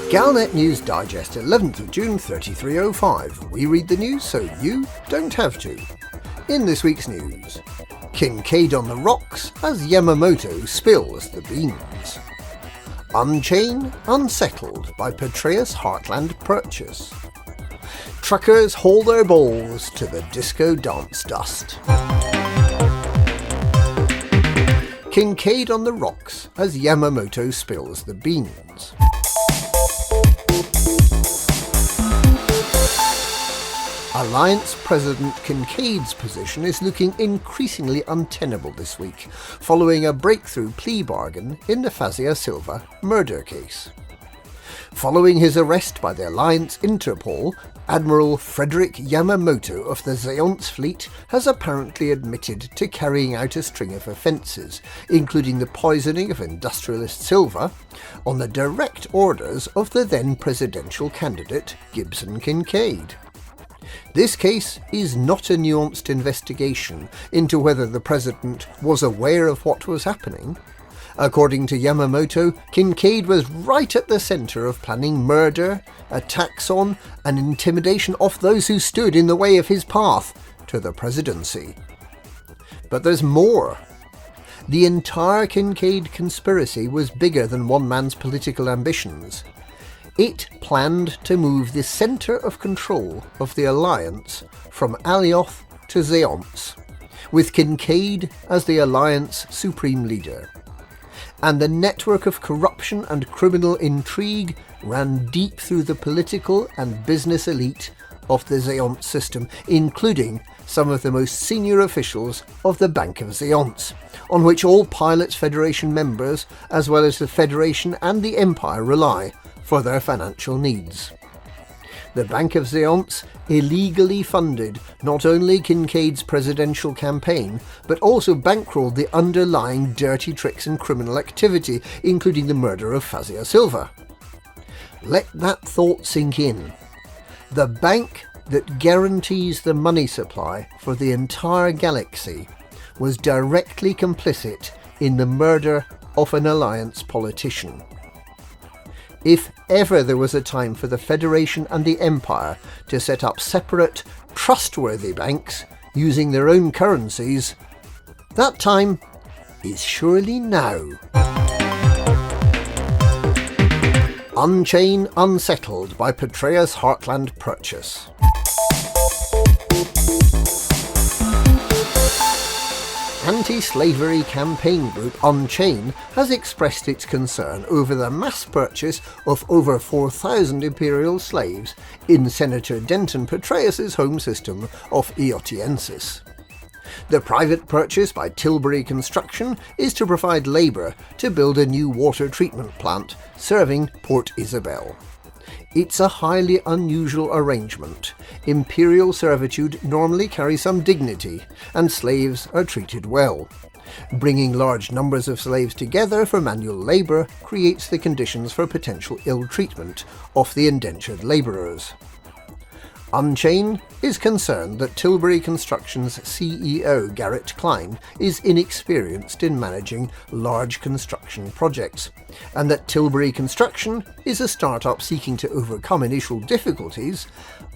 Galnet News Digest, 11th of June 3305. We read the news so you don't have to. In this week's news, Kincaid on the rocks as Yamamoto spills the beans. Unchain, Unsettled by Patreus Heartland Purchase. Truckers haul their balls to the disco dance dust. Kincaid on the rocks as Yamamoto spills the beans. Alliance President Kincaid's position is looking increasingly untenable this week, following a breakthrough plea bargain in the Fazia Silva murder case. Following his arrest by the Alliance Interpol, Admiral Frederick Yamamoto of the Zeon's fleet has apparently admitted to carrying out a string of offences, including the poisoning of industrialist Silva, on the direct orders of the then presidential candidate Gibson Kincaid. This case is not a nuanced investigation into whether the president was aware of what was happening. According to Yamamoto, Kincaid was right at the centre of planning murder, attacks on and intimidation of those who stood in the way of his path to the presidency. But there's more. The entire Kincaid conspiracy was bigger than one man's political ambitions. It planned to move the centre of control of the alliance from Alioth to Zeonce, with Kincaid as the alliance supreme leader. And the network of corruption and criminal intrigue ran deep through the political and business elite of the Zeonce system, including some of the most senior officials of the Bank of Zeonce, on which all Pilots Federation members, as well as the Federation and the Empire, rely for their financial needs. The Bank of Zeonce illegally funded not only Kincaid's presidential campaign, but also bankrolled the underlying dirty tricks and criminal activity, including the murder of Fazia Silva. Let that thought sink in. The bank that guarantees the money supply for the entire galaxy was directly complicit in the murder of an alliance politician. If ever there was a time for the Federation and the Empire to set up separate, trustworthy banks using their own currencies, that time is surely now. Unchain, Unsettled by Patreus Heartland Purchase. Anti-slavery campaign group Unchain has expressed its concern over the mass purchase of over 4,000 imperial slaves in Senator Denton Patreus's home system of Eotiensis. The private purchase by Tilbury Construction is to provide labour to build a new water treatment plant serving Port Isabel. It's a highly unusual arrangement. Imperial servitude normally carries some dignity, and slaves are treated well. Bringing large numbers of slaves together for manual labour creates the conditions for potential ill treatment of the indentured labourers. Unchain is concerned that Tilbury Construction's CEO Garrett Klein is inexperienced in managing large construction projects, and that Tilbury Construction is a start-up seeking to overcome initial difficulties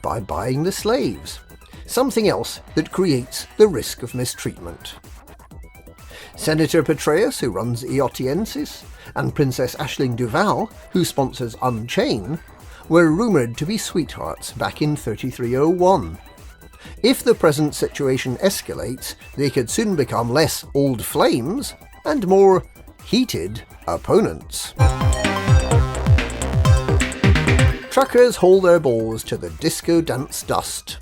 by buying the slaves, something else that creates the risk of mistreatment. Senator Patreus, who runs Eotiensis, and Princess Aisling Duval, who sponsors Unchain, were rumoured to be sweethearts back in 3301. If the present situation escalates, they could soon become less old flames and more heated opponents. Truckers haul their balls to the disco dance dust.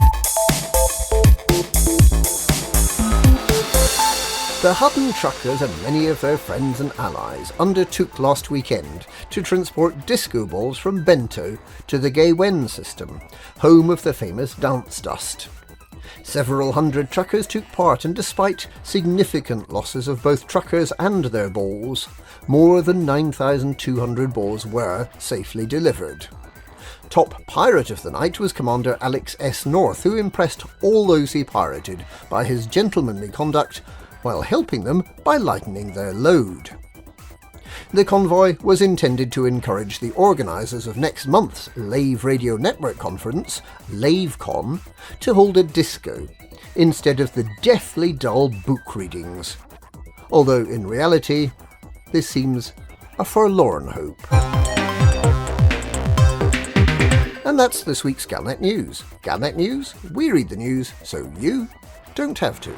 The Hutton truckers and many of their friends and allies undertook last weekend to transport disco balls from Bento to the Gaywen system, home of the famous dance dust. Several hundred truckers took part, and despite significant losses of both truckers and their balls, more than 9,200 balls were safely delivered. Top pirate of the night was Commander Alex S. North, who impressed all those he pirated by his gentlemanly conduct while helping them by lightening their load. The convoy was intended to encourage the organisers of next month's Lave Radio Network conference, LaveCon, to hold a disco, instead of the deathly dull book readings. Although in reality, this seems a forlorn hope. And that's this week's Galnet News. Galnet News, we read the news so you don't have to.